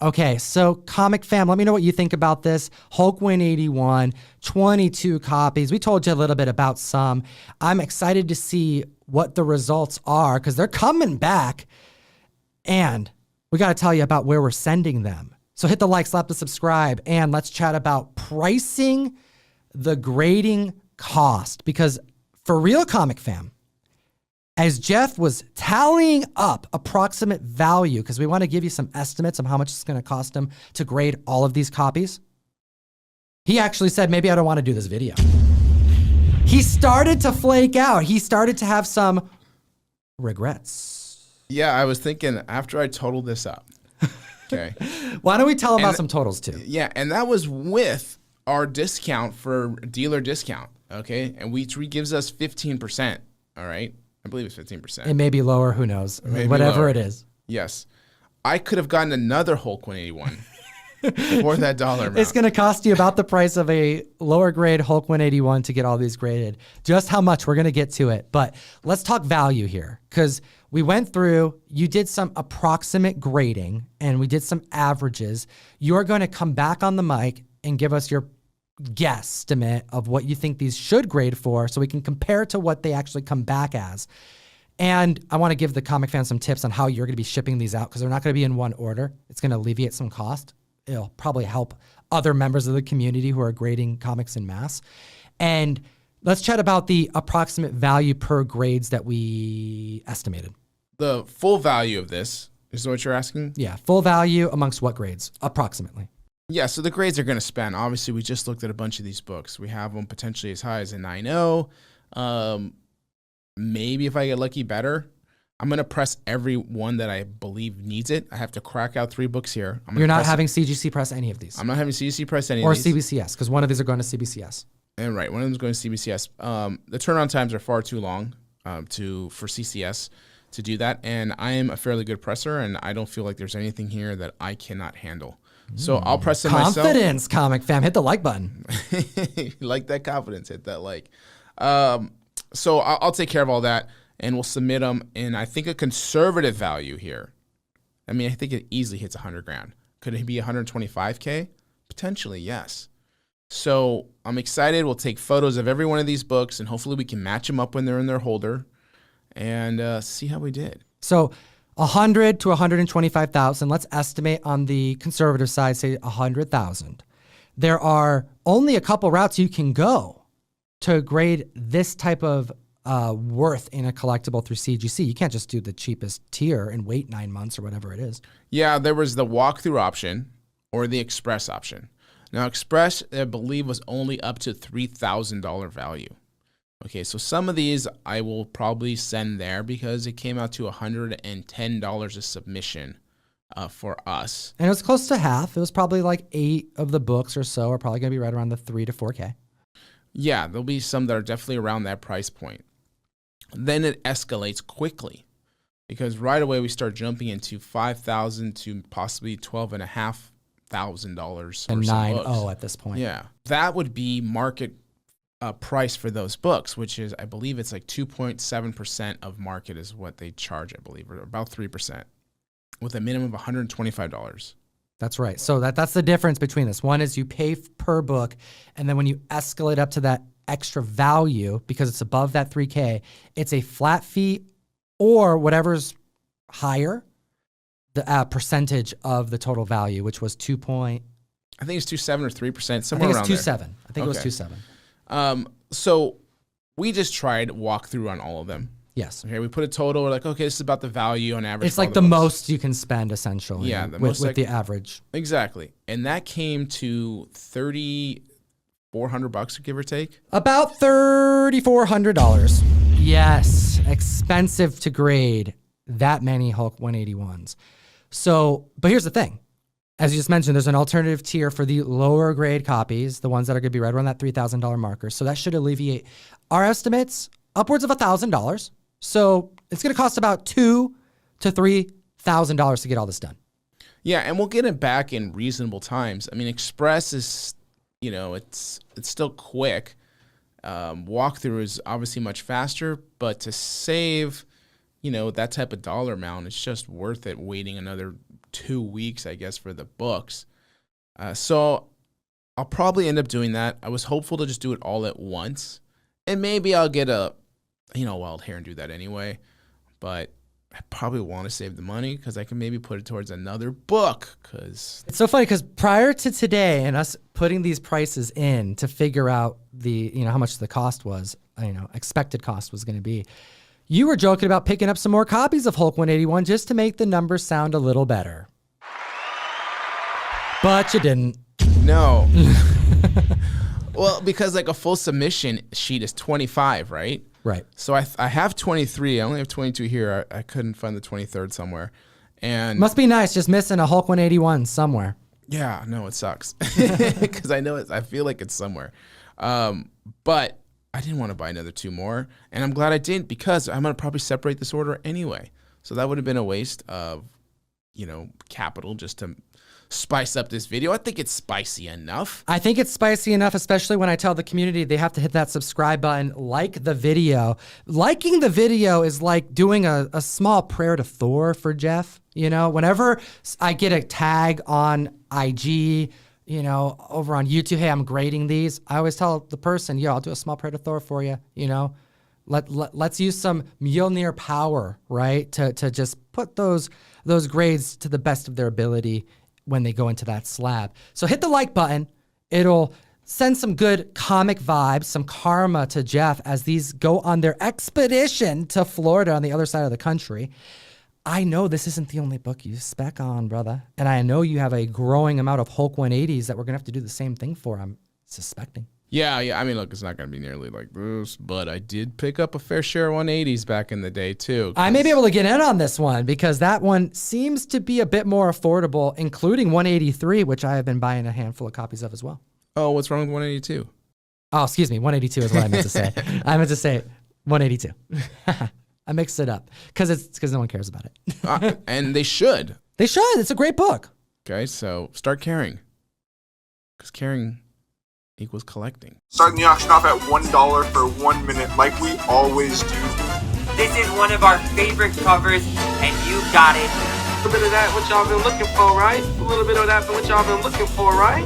Okay, so Comic Fam, let me know what you think about this. Hulk 181, 22 copies. We told you a little bit about some. I'm excited to see what the results are because they're coming back. And we got to tell you about where we're sending them. So hit the like, slap the subscribe, and let's chat about pricing the grading cost. Because for real, Comic Fam, as Jeff was tallying up approximate value, because we want to give you some estimates of how much it's going to cost him to grade all of these copies, he actually said, maybe I don't want to do this video. He started to flake out. He started to have some regrets. Yeah, I was thinking after I totaled this up. Okay. Why don't we tell about some totals too? Yeah, and that was with our discount for dealer discount. Okay, and we gives us 15%. All right. I believe it's 15%. It may be lower, who knows? Whatever lower. It is. Yes. I could have gotten another Hulk 181 for that dollar amount. It's going to cost you about the price of a lower grade Hulk 181 to get all these graded. Just how much, we're going to get to it. But let's talk value here, because we went through, you did some approximate grading, and we did some averages. You're going to come back on the mic and give us your guesstimate of what you think these should grade for so we can compare to what they actually come back as. And I want to give the comic fans some tips on how you're going to be shipping these out, because they're not going to be in one order. It's going to alleviate some cost. It'll probably help other members of the community who are grading comics en masse. And let's chat about the approximate value per grades that we estimated. The full value of this is what you're asking? Yeah, full value amongst what grades, approximately? Yeah, so the grades are going to spend. Obviously, we just looked at a bunch of these books. We have them potentially as high as a 9.0. Maybe if I get lucky, better. I'm going to press every one that I believe needs it. I have to crack out 3 books here. You're not having CGC press any of these? I'm not having CGC press any of these. Or CBCS, because one of these are going to CBCS. And right, one of them is going to CBCS. The turnaround times are far too long for CCS to do that. And I am a fairly good presser, and I don't feel like there's anything here that I cannot handle. So I'll press them myself. Confidence, comic fam. Hit the like button. You like that confidence, hit that like. So I'll take care of all that, and we'll submit them. And I think a conservative value here, I mean, I think it easily hits 100 grand. Could it be 125K? Potentially, yes. So I'm excited. We'll take photos of every one of these books, and hopefully we can match them up when they're in their holder and see how we did. So 100 to 125,000. Let's estimate on the conservative side, say 100,000. There are only a couple routes you can go to grade this type of worth in a collectible through CGC. You can't just do the cheapest tier and wait 9 months or whatever it is. Yeah, there was the walkthrough option or the express option. Now, express, I believe, was only up to $3,000 value. Okay, so some of these I will probably send there because it came out to $110 a submission for us. And it was close to half. It was probably like 8 of the books or so are probably going to be right around the 3 to 4K. Yeah, there'll be some that are definitely around that price point. Then it escalates quickly because right away we start jumping into $5,000 to possibly $12,500 and 9.0 at this point. Yeah, that would be market price for those books, which is, I believe it's like 2.7% of market is what they charge, I believe, or about 3%, with a minimum of $125. That's right. So that's the difference between this. One is you pay per book, and then when you escalate up to that extra value, because it's above that 3K, it's a flat fee or whatever's higher, the percentage of the total value, which was I think it's 2.7 or 3%, somewhere around there. I think it's 2.7. I think it was 2.7. So we just tried walkthrough on all of them. Yes. Okay, we put a total. We're like, okay, this is about the value on average. It's like the most you can spend, essentially. Yeah, with the average. Exactly, and that came to $3,400, give or take. About $3,400. Yes, expensive to grade that many Hulk 181s. So, but here's the thing. As you just mentioned, there's an alternative tier for the lower grade copies, the ones that are going to be right around that $3,000 marker. So that should alleviate our estimates upwards of $1,000. So it's going to cost about $2,000 to $3,000 to get all this done. Yeah, and we'll get it back in reasonable times. I mean, Express is, it's still quick. Walkthrough is obviously much faster, but to save, that type of dollar amount, it's just worth it waiting another 2 weeks, I guess, for the books. So I'll probably end up doing that. I was hopeful to just do it all at once. And maybe I'll get a, wild hair and do that anyway. But I probably want to save the money because I can maybe put it towards another book. Because it's so funny because prior to today and us putting these prices in to figure out the, how much the cost was, expected cost was going to be, you were joking about picking up some more copies of Hulk 181 just to make the numbers sound a little better. But you didn't. No. Well, because like a full submission sheet is 25, right? Right. So I have 23. I only have 22 here. I couldn't find the 23rd somewhere. And must be nice just missing a Hulk 181 somewhere. Yeah, no, it sucks. Because I feel like it's somewhere. But I didn't want to buy another 2 more. And I'm glad I didn't because I'm going to probably separate this order anyway. So that would have been a waste of, capital just to spice up this video. I think it's spicy enough. I think it's spicy enough, especially when I tell the community they have to hit that subscribe button, like the video. Liking the video is like doing a small prayer to Thor for Jeff. Whenever I get a tag on IG, over on YouTube, hey, I'm grading these, I always tell the person, I'll do a small prayer to Thor for you, Let's use some Mjolnir power, right? To just put those grades to the best of their ability when they go into that slab. So hit the like button. It'll send some good comic vibes, some karma to Jeff as these go on their expedition to Florida on the other side of the country. I know this isn't the only book you spec on, brother. And I know you have a growing amount of Hulk 180s that we're going to have to do the same thing for, I'm suspecting. Yeah. I mean, look, it's not going to be nearly like this, but I did pick up a fair share of 180s back in the day, too. I may be able to get in on this one because that one seems to be a bit more affordable, including 183, which I have been buying a handful of copies of as well. Oh, what's wrong with 182? Oh, excuse me. 182 is what I meant to say. I meant to say 182. I mixed it up because no one cares about it. And they should. They should. It's a great book. Okay, so start caring. Because caring equals collecting. Starting the auction off at $1 for 1 minute, like we always do. This is one of our favorite covers, and you got it. A little bit of that, what y'all been looking for, right? A little bit of that, what y'all been looking for, right?